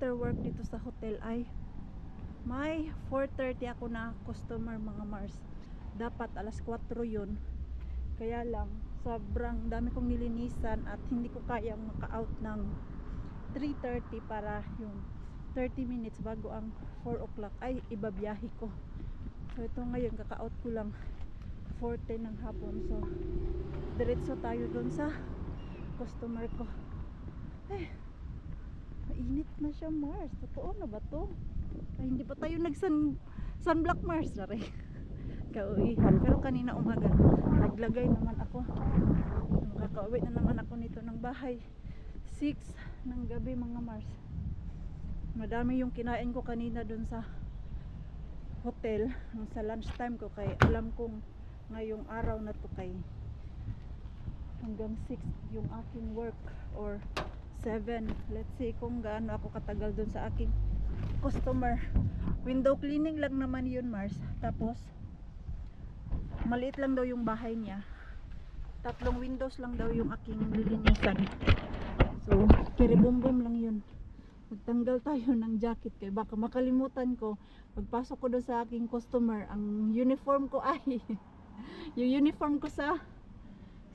after work dito sa hotel ay may 4:30 ako na customer mga Mars. Dapat alas 4 yun. Kaya lang sobrang dami kong nilinisan at hindi ko kayang maka-out ng 3:30 para yung 30 minutes bago ang 4 o'clock ay ibabiyahe ko. So ito ngayon kaka-out ko lang 4:10 ng hapon. So diretso tayo dun sa customer ko. Mainit na siya Mars. Totoo na ba to? Ay, hindi pa tayo sunblock Mars. Sorry. Kauwihan. Pero kanina umaga naglagay naman ako. Makakauwi na naman ako nito ng bahay 6 ng gabi mga Mars. Madami yung kinain ko kanina dun sa hotel sa lunch time ko, kaya alam kong ngayong araw na to kay hanggang 6 yung aking work or 7. Let's see kung gaano ako katagal dun sa aking customer. Window cleaning lang naman yun Mars. Tapos maliit lang daw yung bahay niya. 3 windows lang daw yung aking lilinisan. So kiribumbum lang yun. Magtanggal tayo ng jacket kay baka makalimutan ko pagpasok ko doon sa aking customer ang uniform ko ay yung uniform ko sa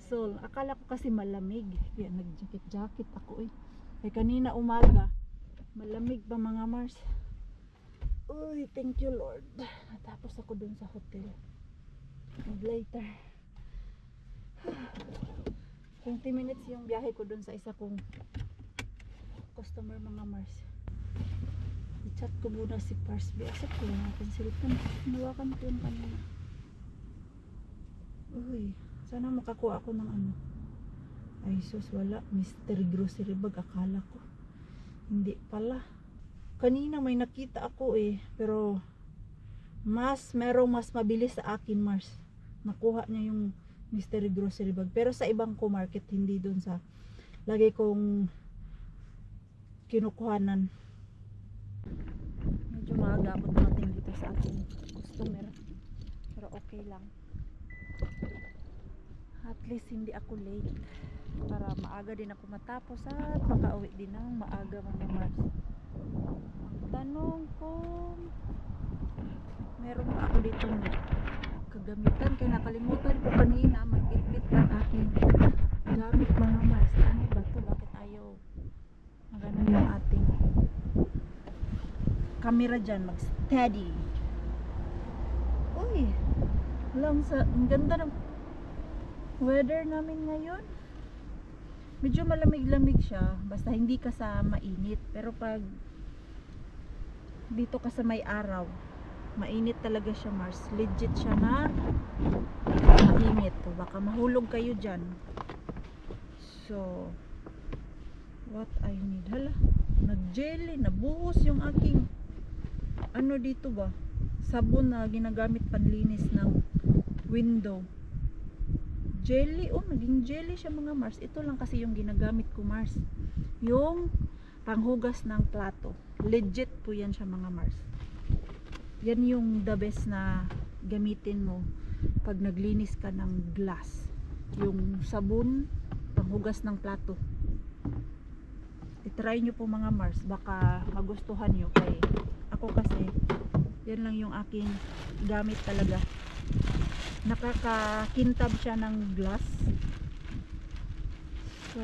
Seoul. Akala ko kasi malamig kaya nag-jacket ako eh. Kaya kanina umaga malamig pa mga Mars. Uy, thank you Lord. Tapos ako dun sa hotel. And later 20 minutes yung biyahe ko dun sa isa kong customer mga Mars. I-chat ko muna si Parsby. Asap ko lang natin cellphone. Hinawakan ko yun kanina. Uy, sana makakuha ako ng ano. Ay sus, wala. Mystery grocery bag. Akala ko hindi pala. Kanina may nakita ako eh. Pero merong mas mabilis sa akin Mars. Nakuha niya yung mystery grocery bag. Pero sa ibang ko market, hindi dun sa lagi kong kinukuhanan. Medyo maaga ako dumating dito sa aking customer. Pero okay lang. At least hindi ako late. Para maaga din ako matapos at makauwi din ng maaga mga Mars. Ang tanong ko, meron pa ako ditong kagamitan. Kaya nakalimutan ko kanina mag-bit ng aking gamit mga Mars. Ano ba to? Bakit ayaw magano yung ating camera dyan? Mag-steady. Uy, ang ganda ng weather namin ngayon. Medyo malamig-lamig siya, basta hindi ka sa mainit. Pero pag dito ka sa may araw, mainit talaga siya Mars. Legit siya na mainit. Baka mahulog kayo dyan. So what I need, hala, nag-jelly, nabuhos yung aking ano dito ba, sabon na ginagamit panlinis ng window. Jelly, oh naging jelly siya mga Mars. Ito lang kasi yung ginagamit ko Mars, yung panghugas ng plato. Legit po yan siya mga Mars. Yan yung the best na gamitin mo pag naglinis ka ng glass, yung sabon panghugas ng plato. I-try nyo po mga Mars, baka magustuhan nyo. Kay ako kasi yan lang yung aking gamit talaga. Nakakakintab siya ng glass. So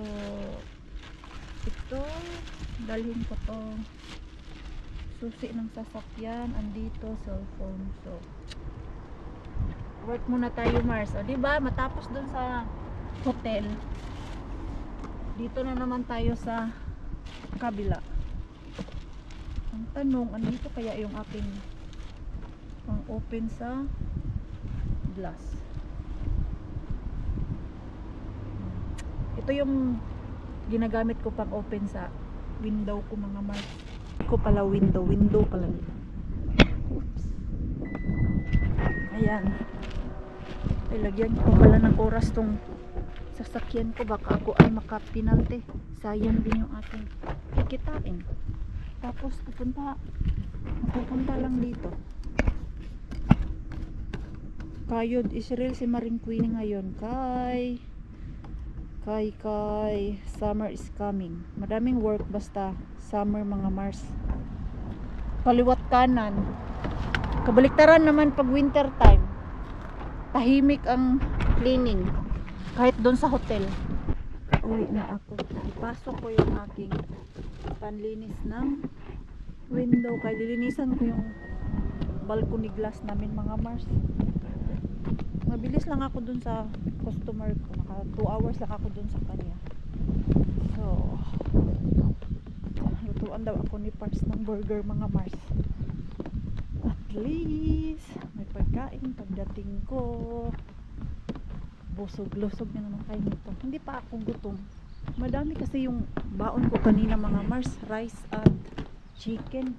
ito, dalhin ko to. Susi ng sasakyan, andito cellphone. So work muna tayo Mars. O diba, matapos dun sa hotel, dito na naman tayo sa kabila. Ang tanong, andito kaya yung aking pang open sa glass. Ito yung ginagamit ko pang open sa window ko mga Mars. Ko pala window pala. Oops. Ayan. Ay, lagyan ko pala ng oras tong sasakyan ko, baka ako ay makapinante. Sayang din yung ating kikitain. Tapos pupunta lang dito. Kayod Israel si Maring Queenie ngayon Kay, summer is coming. Madaming work basta summer mga Mars. Kaliwat kanan. Kabaliktaran naman pag winter time. Tahimik ang cleaning. Kahit doon sa hotel. Uwi na ako. Ipasok ko yung aking panlinis ng window. Kaya lilinisan ko yung balcony glass namin mga Mars. Mabilis lang ako dun sa customer ko. Naka 2 hours lang ako dun sa kanya. So, lutuan daw ako ni Parts ng burger mga Mars. At least, may pagkain pagdating ko. Busog-lusog na naman kayo nito. Hindi pa ako gutom. Madami kasi yung baon ko kanina mga Mars. Rice at chicken.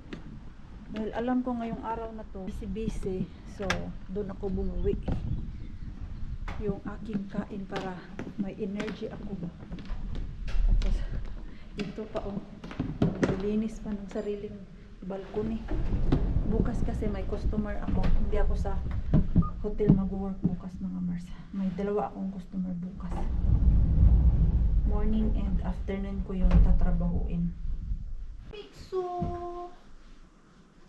Dahil alam ko ngayong araw na to, busy-busy. So, doon ako bumuwi. Yung aking kain para may energy ako. Tapos, ito pa nilinis pa ng sariling balcony. Bukas kasi may customer ako. Hindi ako sa hotel mag-work bukas mga Mars. May 2 akong customer bukas. Morning and afternoon ko yung tatrabahuin. Pixo!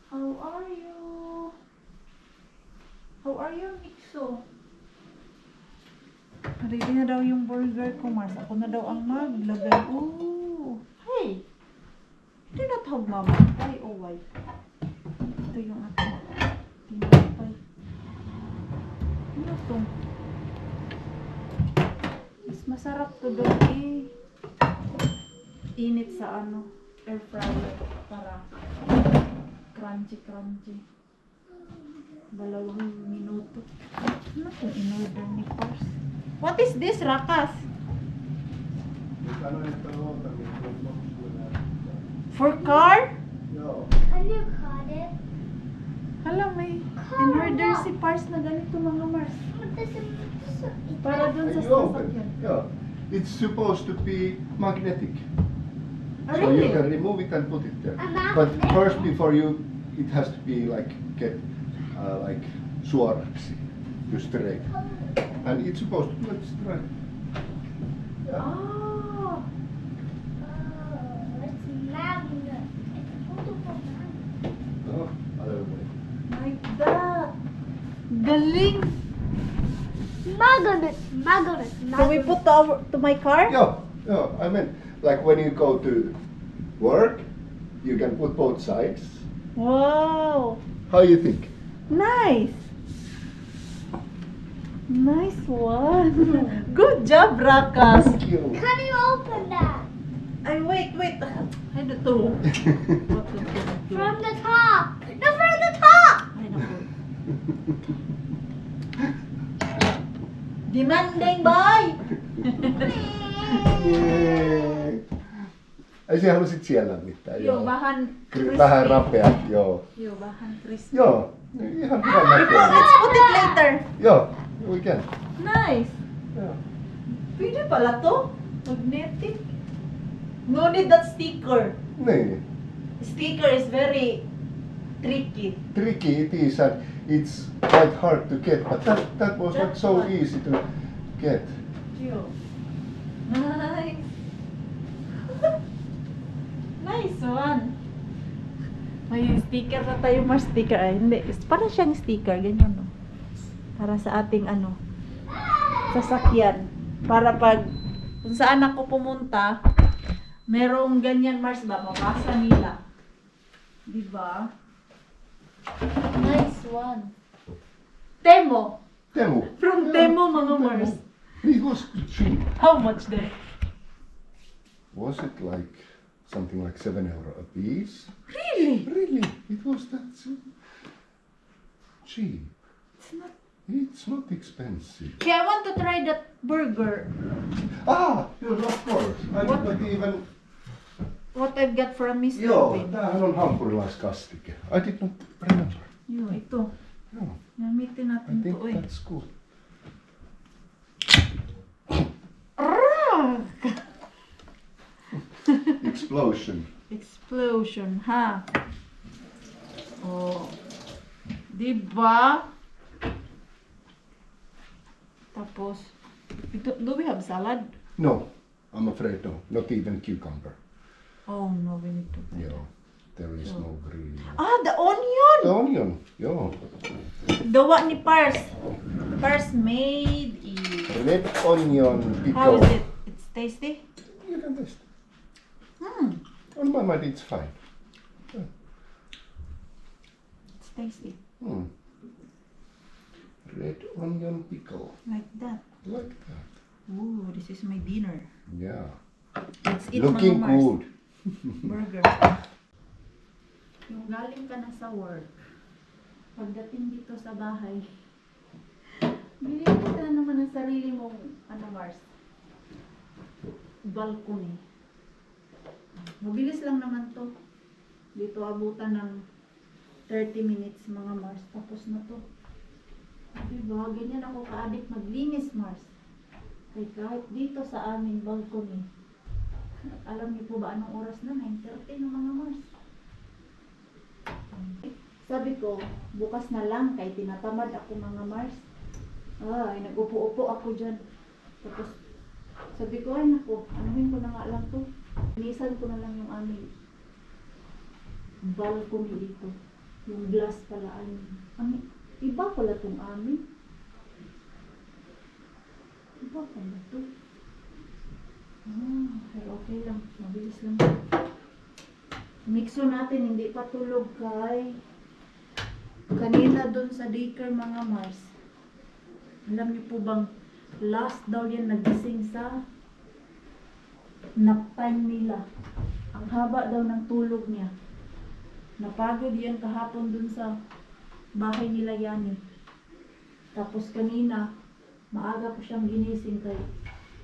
How are you? How are you, Pixo? Ready na daw yung burger ko, Mars. Ako na daw ang maglagay. Ooh! Hey! Hindi na tawag mama. Ay, oh, why? Ito yung aking tinapay. Ano to? Mas masarap to daw eh. Init sa air fryer para crunchy. 2 minuto. Ano kung in-order ni Pars? What is this, Rakas? For car? No. Can you cut it? Hala, may in-order si Pars na ganito mga Mars. Para dun sa You open. sasakyan. Yeah. It's supposed to be magnetic. Ah, So you really? can remove it and put it there. A But magnet? first, before it has to be like suoraksi, to straight. And it's supposed to let's try. Yeah. Ah! It's magnet. It's multiple magnet. Oh, other way. Like that! Galing! Magnet. Can we put to my car? Yeah. I mean, like when you go to work, you can put both sides. Wow! How you think? Nice! Nice one! Good job, Rakas! Thank you. Can you open that? Ay, wait! Ay, ito. From the top. No, from the top. Ay, naku. Demanding boy! Jee. Ai sinä halusit siellä mitään? Joo, vähän Vähän rapeat, joo. Joo, vähän crispy. Joo, ihan hyvä näköinen. Let's put it later. Joo, we can. Nice! Joo. Pwede pala to? Magnetic? No need that sticker. Niin. Sticker is very tricky. Tricky it is and it's quite hard to get, but that was not That's so why. easy to get. Joo. Nice. Nice one. May sticker na tayo, mas sticker. Ay, hindi. Para siyang sticker. Ganyan, no? Para sa ating, sasakyan. Para pag, kung saan ako pumunta, merong ganyan, Mars ba? Mabasa nila. Diba? Nice one. Temo. Temu. From Temo, mga Mars. It was cheap. How much then? Was it like something like €7 a piece? Really? Really? It was that cheap. It's not. It's not expensive. Okay, I want to try that burger. Yes, of course. I What? did not even... What I've got from Mr. Joo, Bean. tämähän on hampurilaiskastike. I did not remember. Joo, ito. Joo, Gamitin I natin think to eh. that's good. Explosion. Explosion, ha? Oh. Diba? Tapos, do we have salad? No, I'm afraid no. Not even cucumber. Oh no, we need to buy Yeah, there is no green. Ah, the onion! The onion, yeah. Gawa ni Pars. Pars made it. Red onion How pickle. is it? It's tasty? You can taste. Hmm, On my mind, it's fine. it's tasty. Red onion pickle, Like that. like that. Ooh, this is my dinner. Yeah. Let's eat Looking Mga Mars. good. Burger. Yung galing ka na sa work, pagdating dito sa bahay, bili ka na naman ng sarili mong, Mars, balcony. Mabilis lang naman to. Dito abutan ng 30 minutes mga Mars. Tapos na to. Diba? Ganyan ako ka-addict maglinis, Mars. Kahit dito sa aming balcony. Alam niyo po ba anong oras na? 9:30 ng mga Mars. Sabi ko, bukas na lang kay tinatamad ako mga Mars. Ay, nag-upo-upo ako dyan. Tapos, sabi ko, ay naku, anuhin ko na nga lang to. Linisan ko na lang yung aming balcony dito. Yung glass pala, iba pala itong amin. Iba pala ito. Pero okay lang. Mabilis lang. Mixo natin, hindi pa tulog kay kanina doon sa daycare mga Mars. Alam niyo po bang last daw yan nagising sa nap time nila. Ang haba daw ng tulog niya. Napagod yan kahapon dun sa bahay nila Yani. Tapos kanina, maaga ko siyang ginising kay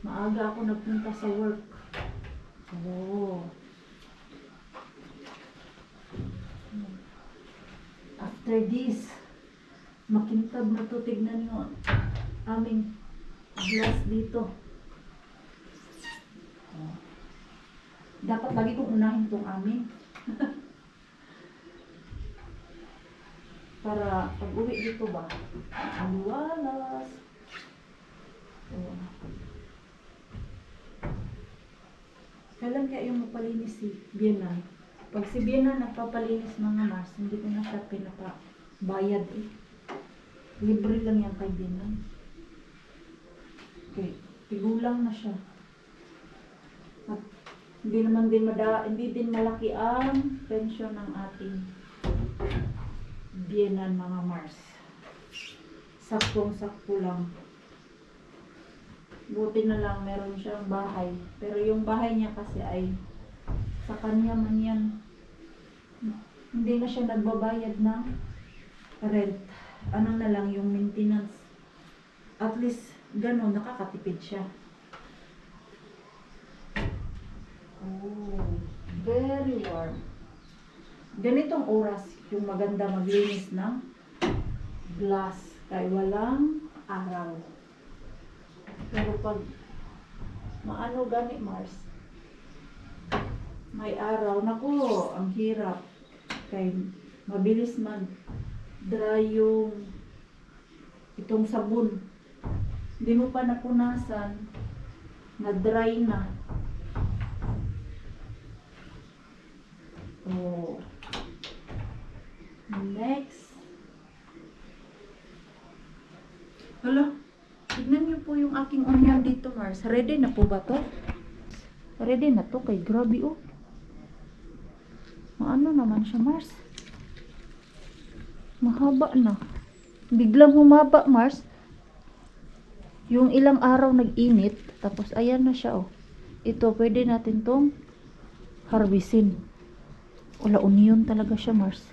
maaga ako nagpunta sa work. Oh. After this, makintab na to, tignan nyo aming glass dito. Oh. Dapat lagi kong unahin tong amin. Para pag uwi dito ba, aliwalas. Oh. Kailan kaya yung magpalinis si Bianan? Pag si Bianan nagpapalinis mga Mars, hindi ko na siya pinapabayad eh. Libre lang yan kay Bianan. Okay, tigulang na siya. At hindi naman din hindi din malaki ang pensyon ng ating Bianan mga Mars. Saktong-sakto lang. Buti na lang meron siyang bahay. Pero yung bahay niya kasi ay sa kanya man yan. Hindi na siya nagbabayad ng rent. Ano na lang yung maintenance. At least gano'n nakakatipid siya. Oh, very warm. Ganitong oras yung maganda maglinis ng glass kay walang araw. Pero pag maano gani Mars, may araw, naku, ang hirap. Kay mabilis mag-dry yung itong sabon. Hindi mo pa napunasan, na-dry na. Oh. Next. Hala, tignan niyo po yung aking onion dito, Mars. Ready na po ba to? Ready na to, kay grabe oh. Maano naman siya, Mars? Mahaba na. Biglang humaba, Mars. Yung ilang araw nag-init, tapos ayan na siya oh. Ito, pwede natin tong harvestin. Wala, onion talaga siya, Mars.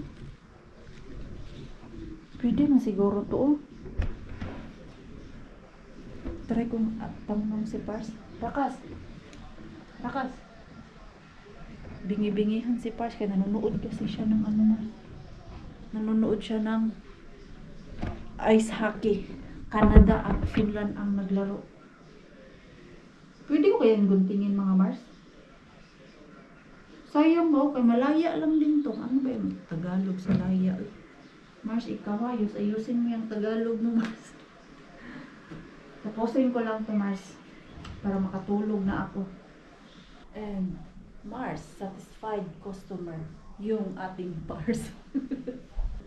Pwede na siguro to oh. Try kong tanong si Pars. Rakas. Rakas. Bingi-bingihan si Pars kaya nanonood kasi siya ng ano na. Nanonood siya ng ice hockey. Canada at Finland ang naglaro. Pwede ko kayang guntingin mga Mars? Sayang mo, kay malaya lang din to. Ano ba yung Tagalog sa laya? Mars, ikaw ayusin mo yung Tagalog mo, Mars. Tapusin ko lang to, Mars. para makatulog na ako. And Mars, satisfied customer, yung ating Mars.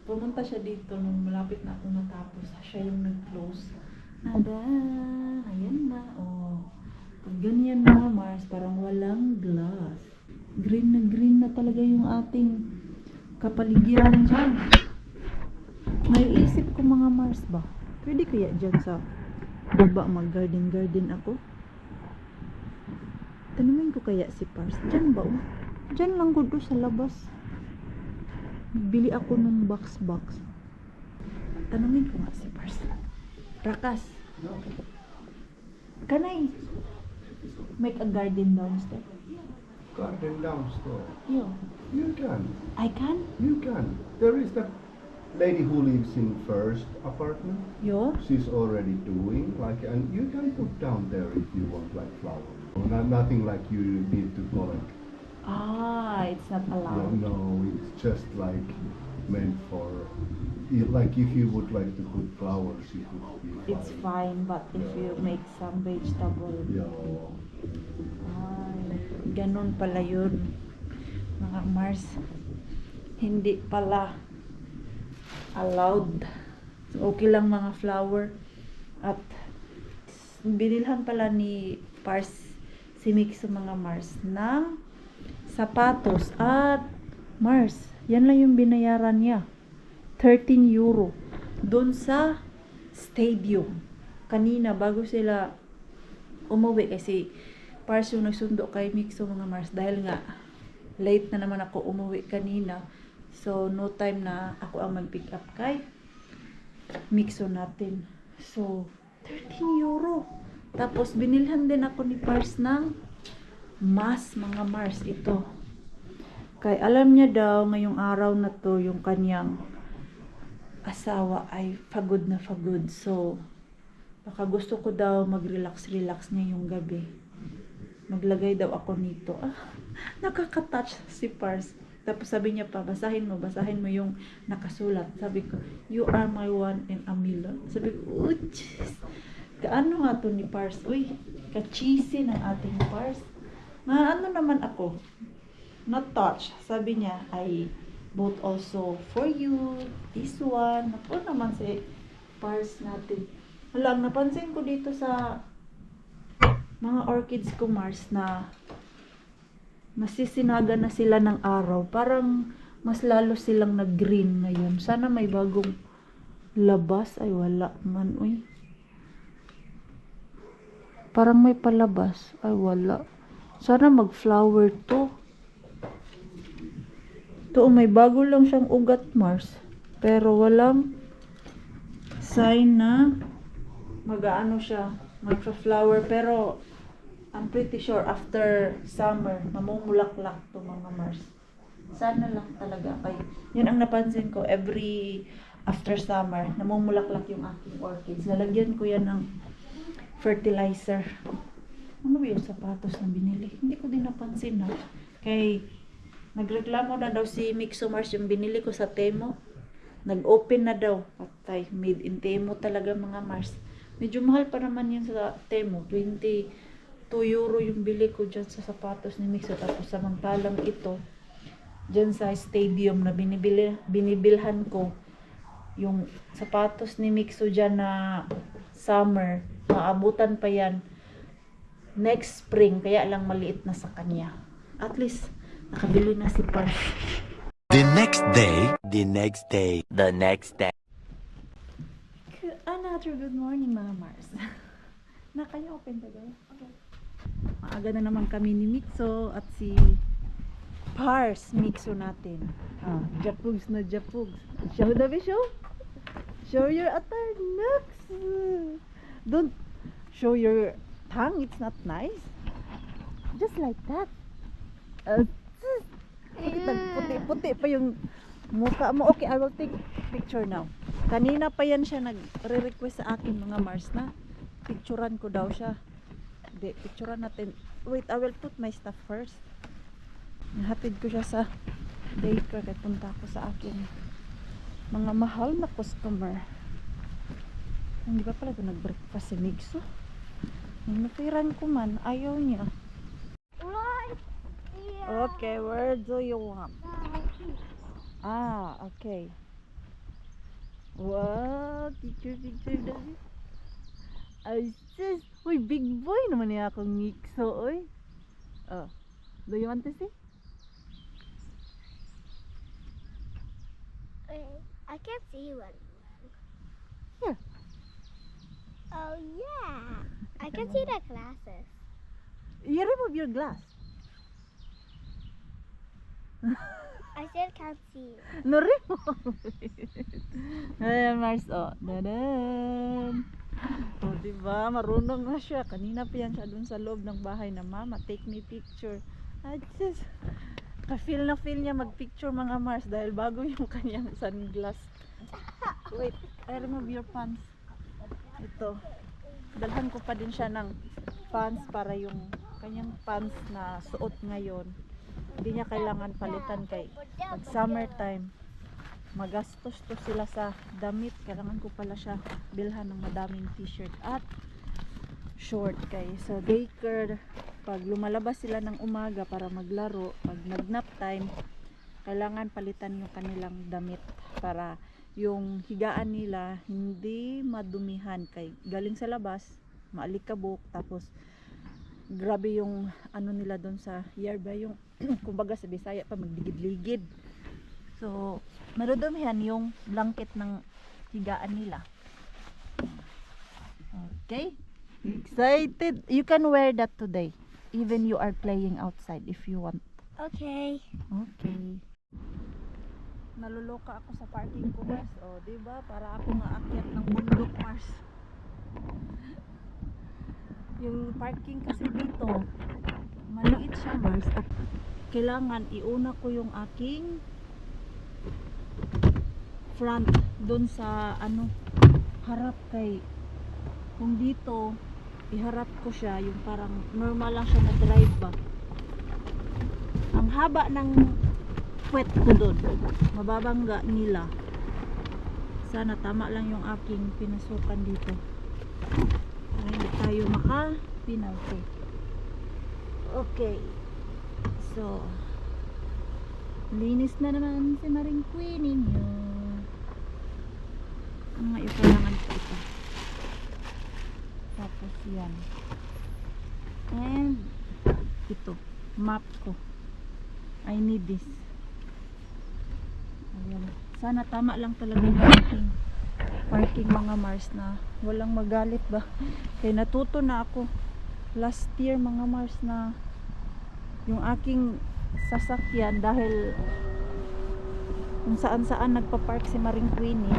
Pumunta siya dito nung malapit na akong matapos. Siya yung nag-close. Adan, ayan na, oh. Pag ganyan na, Mars, parang walang glass. Green na talaga yung ating kapaligiran dyan. Naiisip ko mga Mars ba? Pwede kaya dyan sa baba mag-garden ako? Tanungin ko kaya si Pars. Dyan ba? Dyan lang ko sa labas. Bili ako ng box. Tanungin ko nga si Pars. Rakas, can I make a garden downstairs? Garden downstairs. Yeah. You can. I can? You can. There is that lady who lives in first apartment. Yo? She's already doing like, and you can put down there if you want like flowers. Nothing like you need to collect. Ah, it's not allowed. No, it's just like meant for, like if you would like to put flowers, it would be It's fine, but if you make some vegetable. Yeah. Ay, ganun pala yun. Mga Mars, hindi pala allowed. So, okay lang mga flower. At binilhan pala ni Pars si Mix sa mga Mars ng sapatos at Mars. Yan lang yung binayaran niya. 13 euro. Doon sa stadium. Kanina, bago sila umuwi kasi Pars yung nagsundo kay Mix sa mga Mars dahil nga late na naman ako umuwi kanina. So, no time na ako ang mag-pick up kay Mixo natin. So, 13 euro. Tapos, binilhan din ako ni Pars ng mas mga Mars ito. Kaya alam niya daw ngayong araw na to yung kanyang asawa ay pagod na pagod. So, baka gusto ko daw mag-relax ngayong gabi. Maglagay daw ako nito. Nakaka-touch si Pars. Tapos sabi niya pa, basahin mo yung nakasulat. Sabi ko, you are my one in a million. Sabi ko, jeez. Kaano nga to ni Pars? Uy, ka-cheesy ng ating Pars. Ano naman ako? Not touch. Sabi niya, I bought also for you. This one. Ako naman si Pars natin. Alam, napansin ko dito sa mga orchids ko, Mars, na masisinaga na sila ng araw. Parang mas lalo silang nag-green ngayon. Sana may bagong labas. Ay, wala man. Uy. Parang may palabas. Ay, wala. Sana mag-flower to. Ito, may bago lang siyang ugat, Mars. Pero walang sign na mag-ano siya, mag-flower. Pero I'm pretty sure after summer, mamumulaklak to mga Mars. Sana lang talaga. Kaya, yun ang napansin ko, every after summer, namumulaklak yung aking orchids. Lalagyan ko yan ng fertilizer. Ano ba yung sapatos na binili? Hindi ko din napansin na. Kay, nagreklamo na daw si Mixo Mars yung binili ko sa Temo. Nag-open na daw. Patay, made in Temo talaga mga Mars. Medyo mahal pa naman yun sa Temo. 22 euro yung bili ko dyan sa sapatos ni Mixo. Tapos samantalang ito, dyan sa stadium na binibilhan ko, yung sapatos ni Mixo dyan na summer, maabutan pa yan next spring, kaya lang maliit na sa kanya. At least, nakabili na si Pars. The next day. Another good morning mga Mars. Naka-open ba daw? Okay. Maaga na naman kami ni Mixo at si Pars Mixo natin. Japugs na japugs. Show the show. Show your attendance. Don't show your tongue. It's not nice. Just like that. Puti-puti pa yung mukha mo. Okay, I will take picture now. Kanina pa yan siya nagre-request sa akin mga Mars na picturean ko daw siya. Hindi, picturean natin. Wait, I will put my stuff first. Nahatid ko siya sa daycare kaya punta ako sa akin mga mahal na customer. Hindi ba pala ito nag-breakfast si Mixo? Inupiran ko man, ayaw niya. Right here. Okay, where do you want? Ah, okay. Wow, picture dali. Ay, sis. Uy, big boy naman niya akong ngikso, oy. Oh, do you want to see? I can't see you anymore. Here. Oh yeah. I can see the glasses. You remove your glass. I still can't see you. No, remove. Ayan, Mars, oh. Dadan. O, diba? Marunong na siya. Kanina pa yan siya dun sa loob ng bahay na, Mama, take me picture. At just, ka-feel na feel niya mag-picture mga Mars dahil bago yung kanyang sunglass. Wait, I remove your pants. Ito. Dalhan ko pa din siya ng pants para yung kanyang pants na suot ngayon. Hindi niya kailangan palitan kay pag summertime. Magastos to sila sa damit. Kailangan ko pala siya bilhan ng madaming t-shirt at short kay sa daycare. Pag lumalabas sila ng umaga para maglaro, pag nag-nap time, kailangan palitan yung kanilang damit para yung higaan nila hindi madumihan kay galing sa labas, maalikabok, tapos grabe yung ano nila doon sa yerba, yung kumbaga sa Bisaya pa magligid-ligid. So, madudumihan yung blanket ng higaan nila. Okay? Excited? You can wear that today. Even you are playing outside if you want. Okay. Okay. Naluloka ako sa parking ko, Mars. O, diba? Para ako nga akyat ng bundok, Mars. Yung parking kasi dito, maliit siya, Mars. At kailangan iuna ko yung aking front dun sa ano, harap kay kung dito iharap ko siya, yung parang normal lang siya na drive ba. Ang haba ng puwet ko dun, mababangga nila. Sana tama lang yung aking pinasukan dito para hindi tayo makapinalto. Okay, so linis na naman si Maring Queen ninyo. Ano nga yung kailangan ko ito? Tapos yan. And ito, map ko. I need this. Ayan. Sana tama lang talaga yung parking mga Mars na walang magalit ba. Kaya natuto na ako last year mga Mars na yung aking sasakyan dahil kung saan saan nagpa-park si Maring Queenie,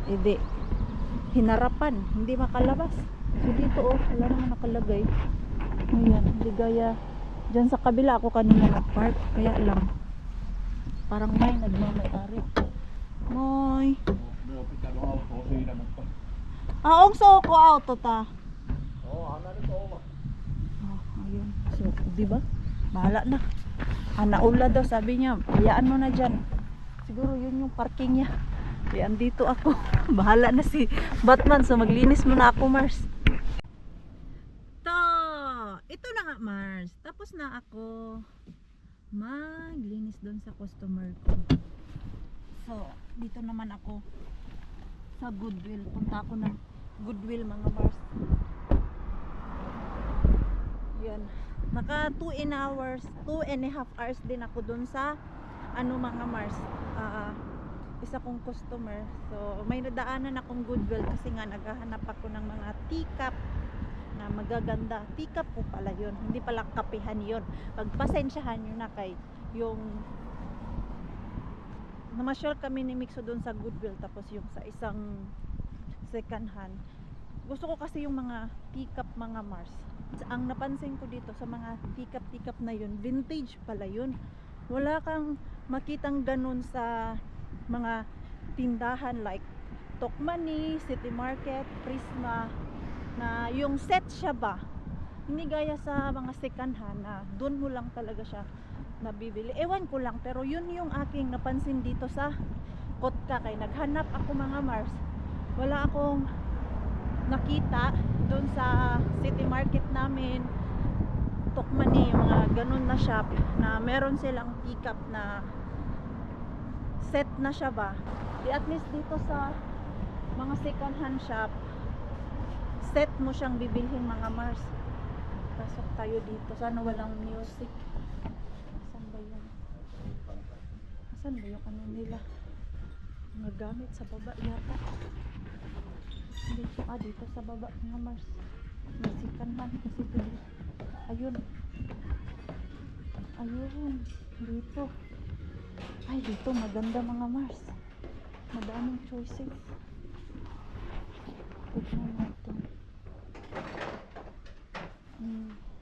edi hinarapan, hindi makalabas. So dito wala naman nakalagay. Ayan, hindi gaya dyan sa kabila ako kanina nag-park, kaya lang parang may nagmamayari. Moy. Aong so ko auto ta. Oh, ayun. So, di ba? Bahala na. Naula daw, sabi niya, hayaan mo na dyan. Siguro yun yung parking niya. Kaya andito ako. Bahala na si Batman. So maglinis muna ako, Mars. Ito na nga, Mars. Tapos na ako maglinis doon sa customer ko. So, dito naman ako sa Goodwill. Punta ako ng Goodwill, mga Mars. Yan. Naka 2.5 hours din ako doon sa ano mga Mars. Isa kong customer. So, may nadaanan akong Goodwill kasi nga naghahanap ako ng mga teacup na magaganda. Teacup po pala yun. Hindi pala kapihan yun. Pagpasensyahan nyo na kay yung namasyal kami ni Mixo doon sa Goodwill tapos yung sa isang second hand. Gusto ko kasi yung mga teacup mga Mars. Ang napansin ko dito sa mga teacup na yun, vintage pala yun. Wala kang makitang ganun sa mga tindahan like Tokmani, City Market, Prisma na yung set siya ba, hindi gaya sa mga second hand na doon mo lang talaga siya nabibili. Ewan ko lang, pero yun yung aking napansin dito sa Kotka. Kay naghanap ako mga Mars, wala akong nakita doon sa city market namin, Tukmani, yung mga ganun na shop na meron silang pick-up na set na siya ba. Di at least dito sa mga second hand shop, set mo siyang bibilhin mga Mars. Pasok tayo dito. Sana walang music. Asan ba yun? Asan ba yung ano nila? Mga gamit sa baba yata. Dito, dito sa baba mga Mars. May second hand kasi ito dito. Ayun. Ayun. Dito. Ay, dito maganda mga Mars. Madaming choices. Tignan natin.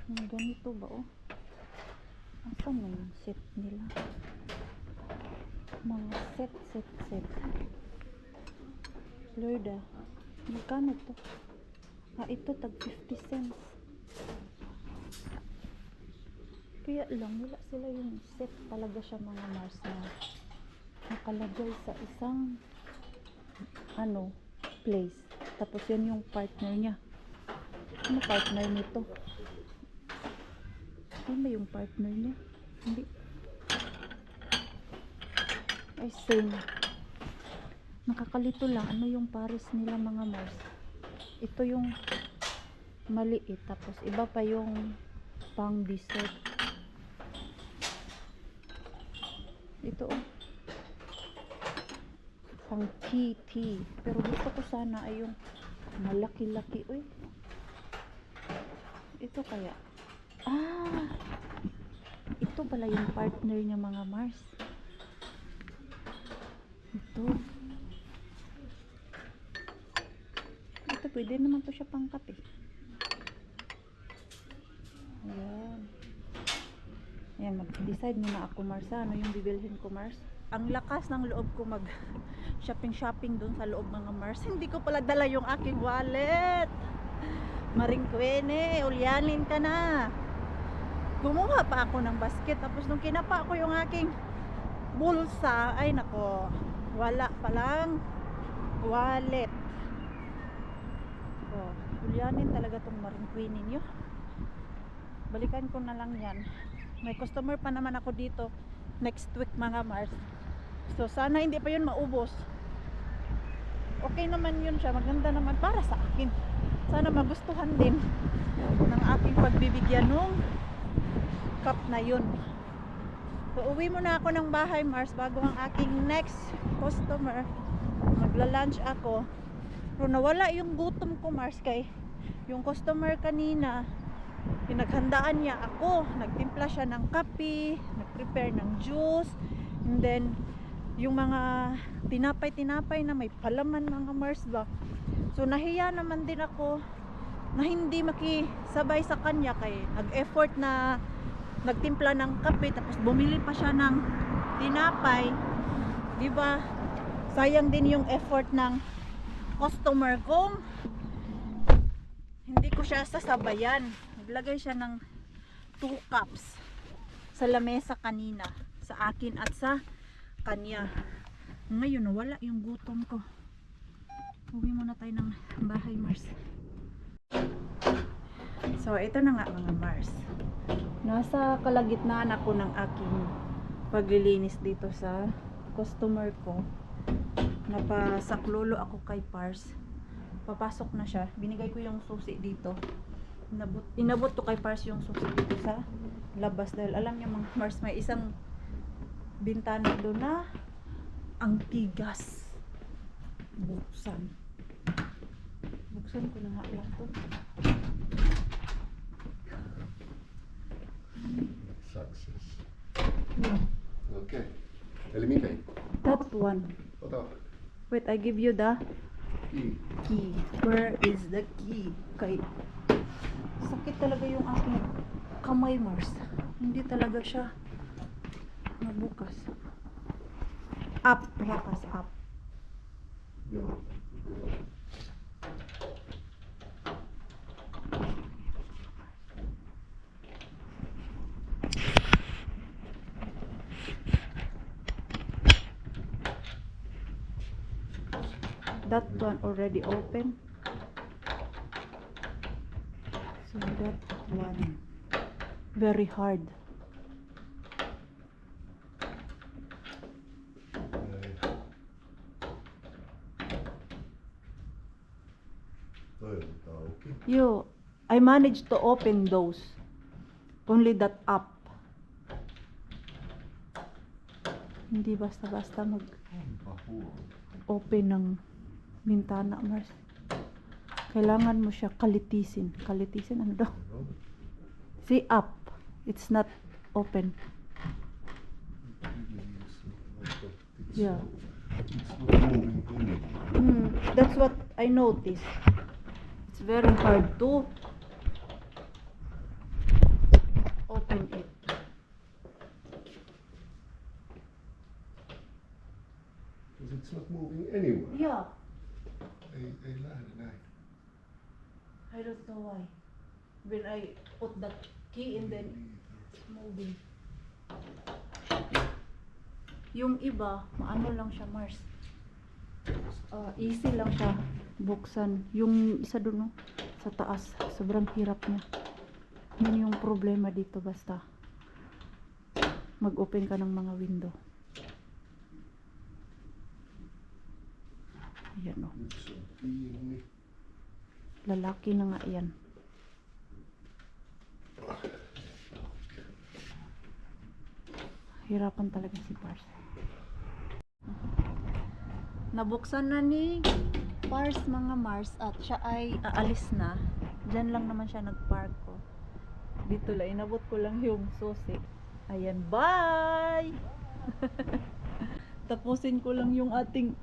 Yung ganito ba oh? Asan na yung set nila? Mga set. Lord ah. Magkano to? Ito tag 50 cents. Kaya lang, wala sila yung set talaga siya mga Mars na nakalagay sa isang place. Tapos yan yung partner niya. Ano partner nito? Ano ba yung partner niya? Hindi. Ay, same. Nakakalito lang. Ano yung pares nila mga Mars? Ito yung maliit. Tapos iba pa yung pang dessert. Ito oh. Pang tea. Pero gusto ko sana ay yung malaki-laki. Uy. Ito kaya. Ito pala yung partner niya mga Mars. Ito pwede naman to siya pang kape. Ayan, mag-decide muna ako Mars. Ano yung bibilhin ko Mars? Ang lakas ng loob ko mag shopping dun sa loob mga Mars. Hindi ko pala dala yung aking wallet. Maring Kwene, ulyanin ka na. Kumuha pa ako ng basket. Tapos nung kinapa ko yung aking bulsa, ay nako, wala palang wallet. Ulyanin talaga tong Maring Queen ninyo. Balikan ko na lang yan. May customer pa naman ako dito next week mga Mars. So sana hindi pa yun maubos. Okay naman yun siya. Maganda naman para sa akin. Sana magustuhan din ng aking pagbibigyan nung cup na yun. So uwi muna ako ng bahay Mars bago ang aking next customer. Magla-lunch ako. Pero nawala yung gutom ko Mars kay yung customer kanina pinaghandaan niya ako, nagtimpla siya ng kape, nag-prepare ng juice, and then yung mga tinapay na may palaman mga Mars ba. So nahiya naman din ako na hindi makisabay sa kanya kay nag-effort na nagtimpla ng kape tapos bumili pa siya ng tinapay, di ba? Sayang din yung effort ng customer kung hindi ko siya sasabayan. Naglagay siya ng 2 cups sa lamesa kanina sa akin at sa kanya. Ngayon nawala yung gutom ko. Uwi muna tayo ng bahay Mars. So ito na nga mga Mars. Nasa kalagitnaan ako ng aking paglilinis dito sa customer ko. Napasaklolo ako kay Pars. Papasok na siya. Binigay ko yung susi dito. Inabot ko kay Pars yung susi dito sa labas. Dahil alam niyo mga Mars, may isang bintana doon na ang tigas. Buksan ko na nga lang to. Success. Okay. Elimikay. That one. Ota. Wait, I give you the Key. key. Where is the key? Kay sakit talaga yung aking kamay Mars. Hindi talaga siya mabukas. Up. Rakas up. Go. That one already open. So that one. Very hard. I managed to open those. Only that up. Hindi basta-basta mag-open ng bintana, Mars. Kailangan mo siya kalitisin. Kalitisin, ano daw? See, up. It's not open. Yeah. That's what I noticed. It's very hard to open it. Because it's not moving anywhere. Yeah. Ei lähde näin. I don't know why. When I put that key and then it's moving. Yung iba, maano lang siya, Mars. Easy lang siya buksan. Yung isa dun, no, sa taas, sobrang hirap niya. Yun yung problema dito, basta mag-open ka ng mga window. Ayan, no. Lalaki na nga yan. Hirapan talaga si Pars. Nabuksan na ni Pars, mga Mars, at siya ay aalis na. Diyan lang naman siya nagpark ko. Dito lang, inabot ko lang yung susi. Ayan, bye! Tapusin ko lang yung ating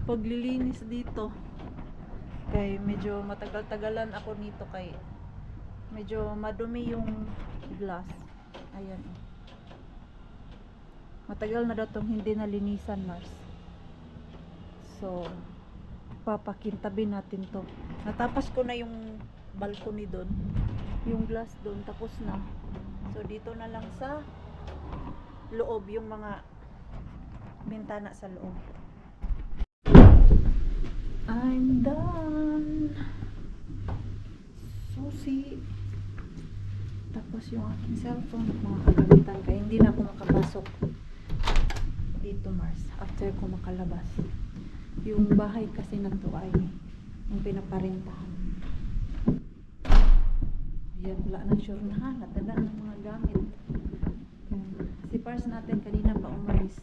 paglilinis dito. Kay medyo matagal-tagalan ako nito, kay medyo madumi yung glass. Ayan, oh. Matagal na daw tong hindi nalinisan, Mars. So, papakintabi natin to. Natapos ko na yung balcony doon. Yung glass doon, tapos na. So, dito na lang sa loob, yung mga bintana sa loob. I'm done. Susi. Tapos yung aking cellphone, mga kagamitan, kaya hindi na ako makapasok dito, Mars, after ko makalabas. Yung bahay kasi na to ay yung pinaparentahan. Ayan, wala nang sure na, natadaan ng mga gamit. Si Pars natin kanina pa umalis.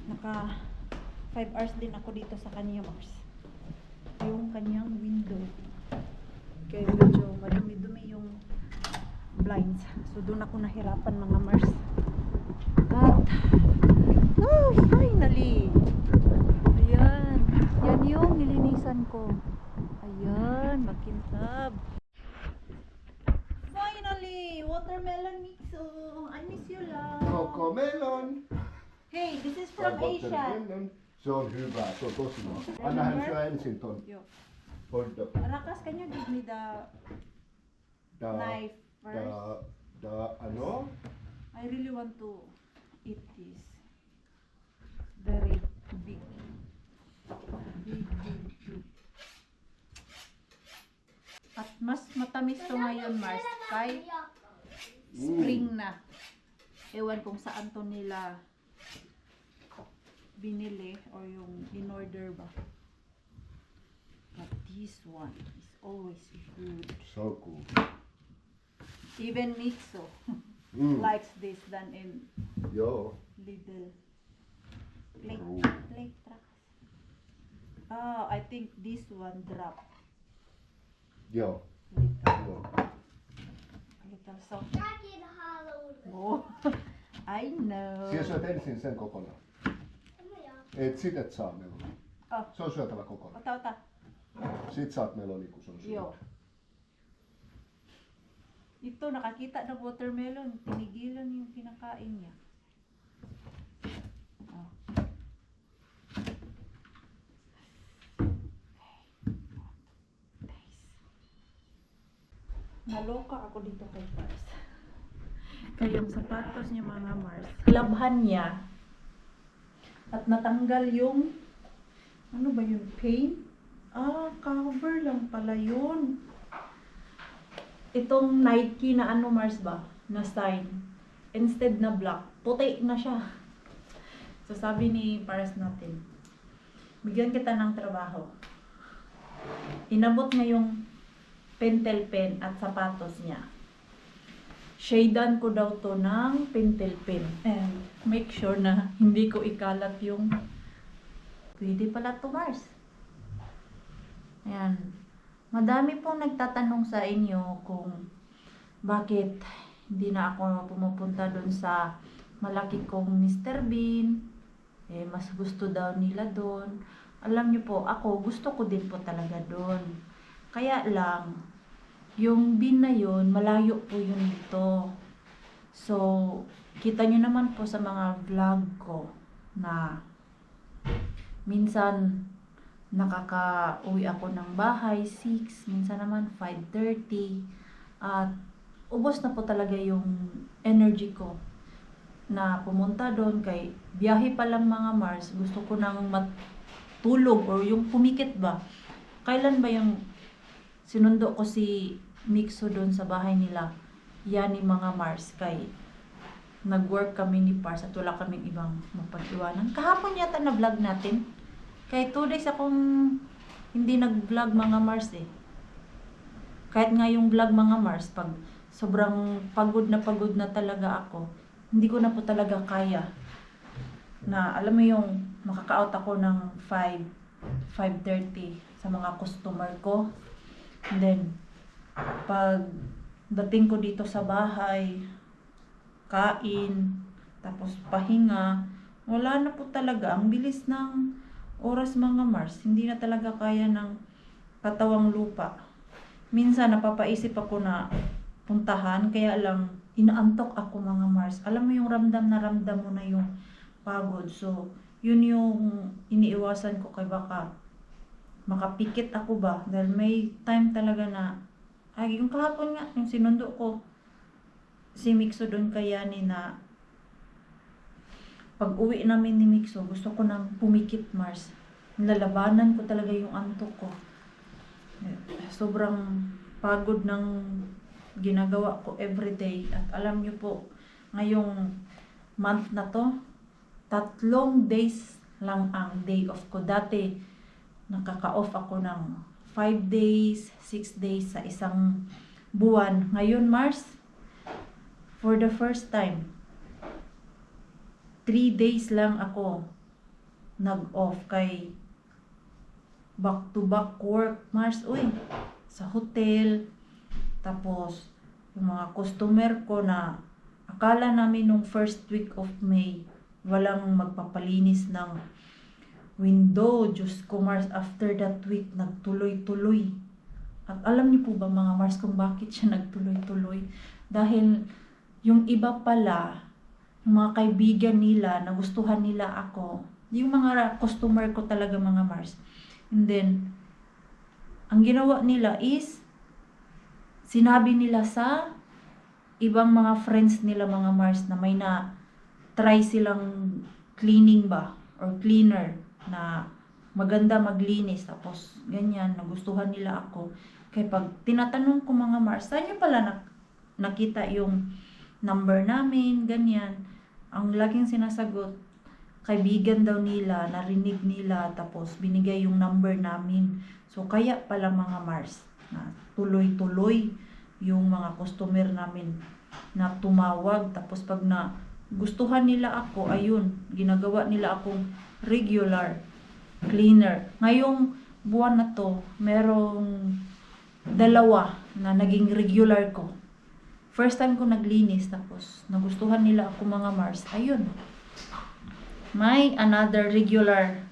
Naka 5 hours din ako dito sa kanya, Mars. Yung kanyang window. Kaya medyo madumi-dumi yung blinds. So doon ako nahirapan, mga Mars. At finally, ayan, yan yung nilinisan ko. Ayan, makintab. Finally, watermelon mixo. I miss you, love. Cocomelon. Hey, this is from Asia. Watermelon. Se on hyvä, se on tosi hyvä. Anna hän syö ensin ton. Yo. Hoida. Rakas, can you give me the knife first? Ano? I really want to eat this. Very big. Big. At mas matamis to ngayon, Mars. Kay spring na. Ewan kung saan to nila binili or yung in-order ba. But this one is always good. So cool. Even Mitsu likes this than in Joo. Lidl. Ooh. Plate truck. Oh, I think this one drop. Joo. Little, Joo. little soft. Mäkin haluan. Oh, I know. Sinä syöt ensin sen kokonaan. Et sit et saa meloni. Oh, Se on syötävä kokonaan. ota. Sit saat meloni, kun se on syötävä. Yo. Ito, nakakita ng watermelon. Tinigilan yung kinakain niya. Oh. Naloka ako dito kay Mars. Kaya yung sapatos niya, mga Mars, labhan niya. At natanggal yung, ano ba yun, paint? Cover lang pala yun. itong Nike na ano Mars ba? Na sign. Instead na black, puti na siya. So sabi ni Paras natin, bigyan kita ng trabaho. Inabot niya yung pentel pen at sapatos niya. Shadean ko daw to ng pentel pen. And make sure na hindi ko ikalat yung pwede pala to Mars. Ayan. Madami pong nagtatanong sa inyo kung bakit hindi na ako pumupunta doon sa malaki kong Mr. Bean. Mas gusto daw nila doon. Alam niyo po, ako gusto ko din po talaga doon. Kaya lang, yung Bean na yun, malayo po yun dito. So, kita nyo naman po sa mga vlog ko na minsan nakaka-uwi ako ng bahay 6, minsan naman 5:30 at ubos na po talaga yung energy ko na pumunta doon. Kay biyahe pa lang mga Mars, gusto ko nang matulog or yung pumikit ba. Kailan ba yung sinundo ko si Mixo doon sa bahay nila? Yan ni mga Mars, kay nag-work kami ni Pars at wala kaming ibang mapag-iwanan. Kahapon yata na vlog natin. Kaya 2 days akong hindi nag-vlog mga Mars eh. Kahit nga yung vlog mga Mars, pag sobrang pagod na talaga ako, hindi ko na po talaga kaya. Na alam mo yung makaka-out ako ng 5:30 sa mga customer ko. And then, pag dating ko dito sa bahay, kain, tapos pahinga, wala na po talaga. Ang bilis ng oras mga Mars, hindi na talaga kaya ng katawang lupa. Minsan napapaisip ako na puntahan, kaya lang inaantok ako mga Mars. Alam mo yung ramdam mo na yung pagod. So, yun yung iniiwasan ko, kay baka makapikit ako ba. Dahil may time talaga na, ay yung kahapon nga, yung sinundo ko si Mixo doon kay Yani na pag uwi namin ni Mixo, gusto ko nang pumikit Mars. Nilalabanan ko talaga yung antok ko. Sobrang pagod ng ginagawa ko everyday. At alam nyo po, ngayong month na to, 3 days lang ang day off ko. Dati, nakaka-off ako ng 5 days, 6 days sa isang buwan. Ngayon, Mars, for the first time, 3 days lang ako nag-off kay back-to-back work, Mars. Uy, sa hotel. Tapos, yung mga customer ko na akala namin nung first week of May, walang magpapalinis ng window. Diyos ko, Mars, after that week, nagtuloy-tuloy. At alam niyo po ba mga Mars kung bakit siya nagtuloy-tuloy? Dahil yung iba pala, yung mga kaibigan nila, nagustuhan nila ako, yung mga customer ko talaga mga Mars. And then, ang ginawa nila is, sinabi nila sa ibang mga friends nila mga Mars na may na try silang cleaning ba or cleaner na maganda maglinis, tapos ganyan, nagustuhan nila ako. Kaya pag tinatanong ko mga Mars, saan niyo pala nakita yung number namin, ganyan, ang laging sinasagot, kaibigan daw nila, narinig nila, tapos binigay yung number namin. So kaya pala mga Mars, na tuloy-tuloy yung mga customer namin na tumawag. Tapos pag na gustuhan nila ako, ayun, ginagawa nila akong regular cleaner. Ngayong buwan na to, merong 2 na naging regular ko. First time ko naglinis, tapos nagustuhan nila ako mga Mars. Ayun, may another regular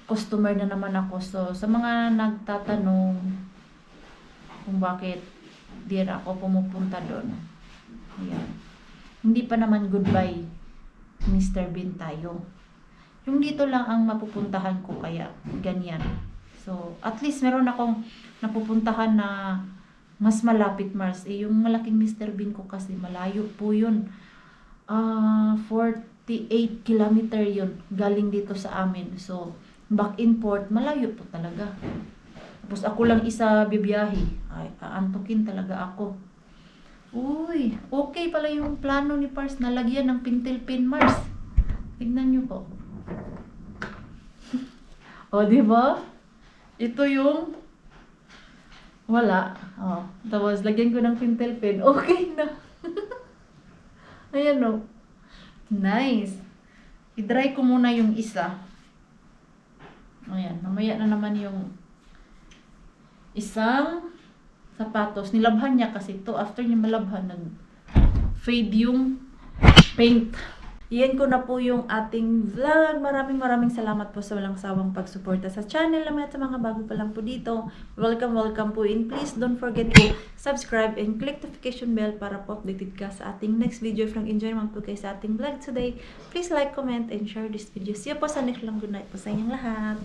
customer na naman ako. So, sa mga nagtatanong kung bakit di na ako pumupunta doon, ayan, hindi pa naman goodbye Mr. Bean tayo. Yung dito lang ang mapupuntahan ko, kaya ganyan. So, at least meron akong napupuntahan na mas malapit Mars. Yung malaking Mr. Bean ko kasi malayo po yun. 48 kilometer yun galing dito sa amin. So, back and forth, malayo po talaga. Tapos ako lang isa bibiyahe. Ay, aantukin talaga ako. Uy, okay pala yung plano ni Pars. Nalagyan ng pintel pin, Mars. Tignan nyo po. O, di ba? Ito yung wala. O, tapos lagyan ko ng pintel pin. Okay na. Ayan o. Nice. I-dry ko muna yung isa. Ayan, mamaya na naman yung isang sapatos. Nilabhan niya kasi ito. After niya malabhan, nag-fade yung paint. Iyan ko na po yung ating vlog. Maraming salamat po sa walang sawang pagsuporta sa channel namin at sa mga bago pa lang po dito. Welcome po and please don't forget to subscribe and click notification bell para po updated ka sa ating next video. If enjoy naman po kayo sa ating vlog today, please like, comment, and share this video. See you po sa next lang. Good night po sa inyong lahat.